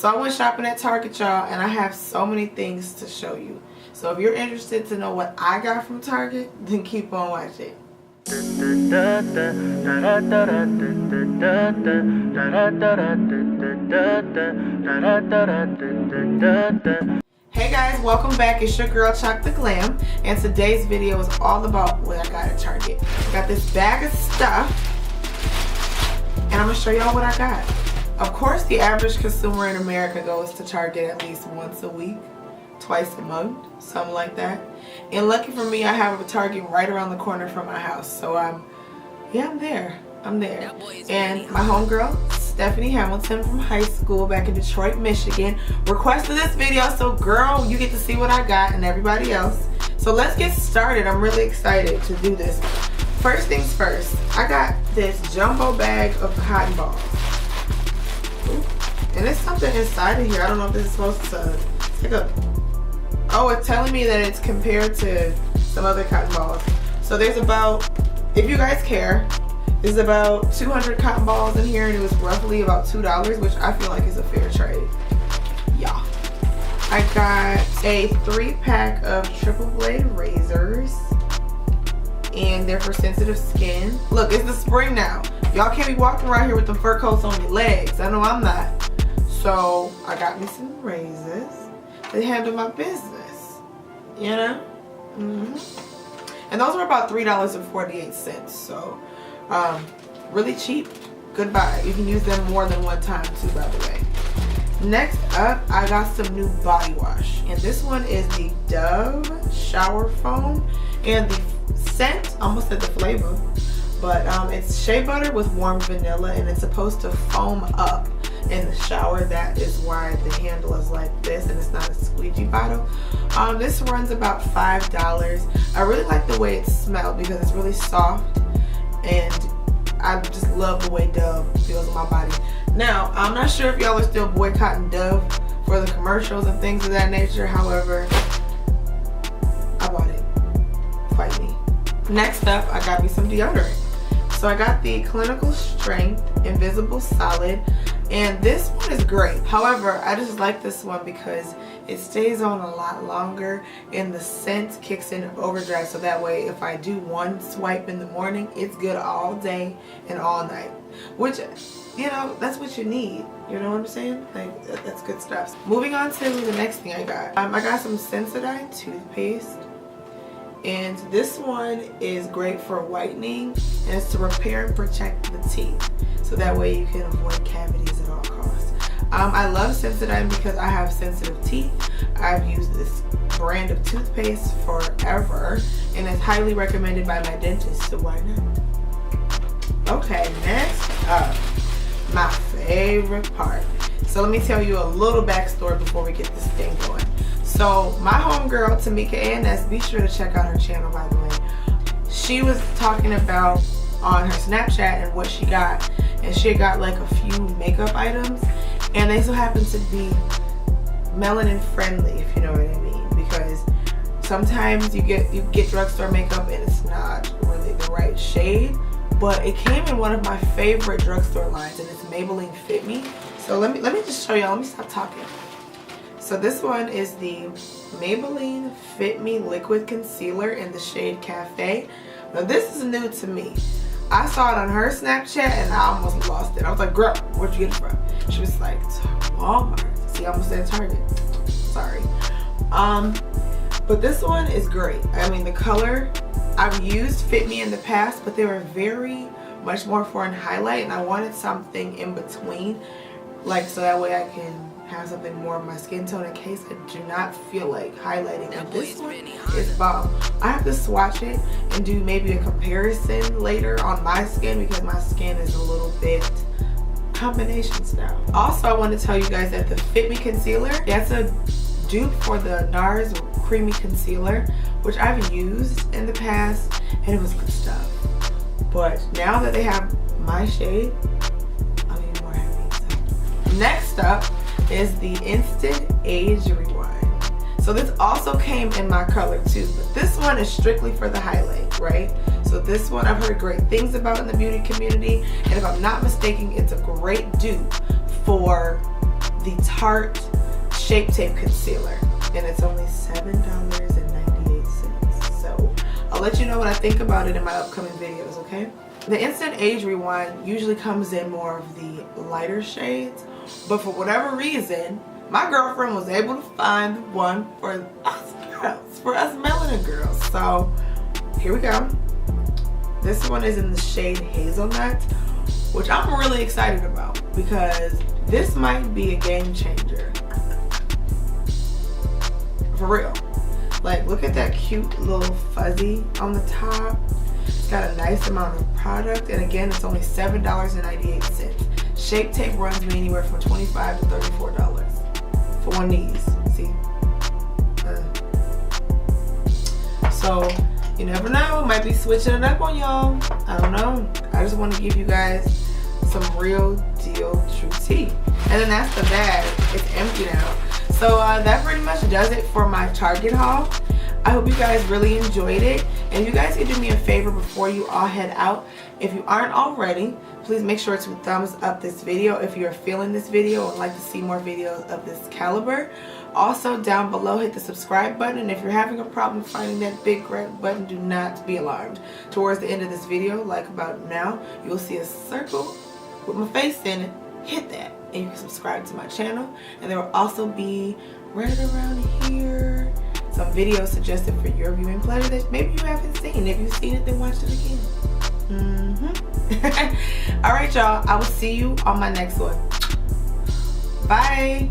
So I went shopping at Target, y'all, and I have so many things to show you. So if you're interested to know what I got from Target, then keep on watching. Hey guys, welcome back. It's your girl ChocTheGlam, and today's video is all about what I got at Target. I got this bag of stuff, and I'm gonna show y'all what I got. Of course, the average consumer in America goes to Target at least once a week, twice a month, something like that. And lucky for me, I have a Target right around the corner from my house. So I'm there. I'm there. And my homegirl, Stephanie Hamilton from high school back in Detroit, Michigan, requested this video. So girl, you get to see what I got and everybody else. So let's get started. I'm really excited to do this. First things first, I got this jumbo bag of cotton balls. Ooh. And there's something inside of here. I don't know if this is supposed to take a... Oh, it's telling me that it's compared to some other cotton balls. So there's about, if you guys care, there's about 200 cotton balls in here, and it was roughly about $2, which I feel like is a fair trade. Yeah. I got a 3-pack of triple blade razors, and they're for sensitive skin. Look, it's the spring now. Y'all can't be walking around here with the fur coats on your legs. I know I'm not. So I got me some razors to handle my business, you know? And those were about $3.48. So really cheap. Good buy. You can use them more than one time too, by the way. Next up, I got some new body wash, and this one is the Dove Shower Foam, and the scent, almost said the flavor, but it's shea butter with warm vanilla, and it's supposed to foam up in the shower. That is why the handle is like this, and it's not a squeegee bottle. This runs about $5. I really like the way it smells because it's really soft, and I just love the way Dove feels on my body. Now, I'm not sure if y'all are still boycotting Dove for the commercials and things of that nature. However, I bought it. Fight me. Next up, I got me some deodorant. So I got the Clinical Strength Invisible Solid, and this one is great. However, I just like this one because it stays on a lot longer, and the scent kicks in overdrive, so that way if I do one swipe in the morning, it's good all day and all night, which, you know, that's what you need. You know what I'm saying? Like, that's good stuff. Moving on to the next thing I got. I got some Sensodyne toothpaste, and this one is great for whitening, and it's to repair and protect the teeth, so that way you can avoid cavities at all costs. I love Sensodyne because I have sensitive teeth. I've used this brand of toothpaste forever, and it's highly recommended by my dentist, so why not? Okay, next up, my favorite part. So let me tell you a little backstory before we get this thing going. So my homegirl, Tamika A&S, be sure to check out her channel, by the way. She was talking about on her Snapchat and what she got, and she got like a few makeup items, and they so happen to be melanin friendly, if you know what I mean, because sometimes you get drugstore makeup and it's not really the right shade, but it came in one of my favorite drugstore lines, and it's Maybelline Fit Me. So let me just show y'all. Let me stop talking. So this one is the Maybelline Fit Me Liquid Concealer in the shade Cafe. Now this is new to me. I saw it on her Snapchat and I almost lost it. I was like, girl, where'd you get it from? She was like, Walmart. See, I almost said Target. Sorry. But this one is great. I mean, the color, I've used Fit Me in the past, but they were very much more for an highlight, and I wanted something in between, like, so that way I can have something more of my skin tone in case I do not feel like highlighting. And this one is bomb. I have to swatch it and do maybe a comparison later on my skin, because my skin is a little bit combination style. Also, I want to tell you guys that the Fit Me concealer, that's a dupe for the NARS Creamy Concealer, which I've used in the past, and it was good stuff. But now that they have my shade, I'll be more happy. So. Next up is the Instant Age Rewind. So this also came in my color too, but this one is strictly for the highlight, right? So this one I've heard great things about in the beauty community, and if I'm not mistaken, it's a great dupe for the Tarte Shape Tape Concealer, and it's only $7.98. So I'll let you know what I think about it in my upcoming videos, okay? The Instant Age Rewind usually comes in more of the lighter shades, but for whatever reason, my girlfriend was able to find one for us girls, for us melanin girls. So here we go. This one is in the shade Hazelnut, which I'm really excited about because this might be a game changer. For real. Like, look at that cute little fuzzy on the top. It's got a nice amount of product, and again, it's only $7.98. Shape Tape runs me anywhere from $25 to $34 for one of these. See? So you never know, might be switching it up on y'all. I don't know. I just want to give you guys some real deal true tea. And then that's the bag. It's empty now. So that pretty much does it for my Target haul. I hope you guys really enjoyed it. And if you guys could do me a favor before you all head out, if you aren't already, please make sure to thumbs up this video if you're feeling this video or would like to see more videos of this caliber. Also, down below, hit the subscribe button, and if you're having a problem finding that big red button, do not be alarmed. Towards the end of this video, like about now, you'll see a circle with my face in it. Hit that, and you can subscribe to my channel. And there will also be right around here some videos suggested for your viewing pleasure that maybe you haven't seen. If you've seen it, then watch it again. All right, y'all. I will see you on my next one. Bye.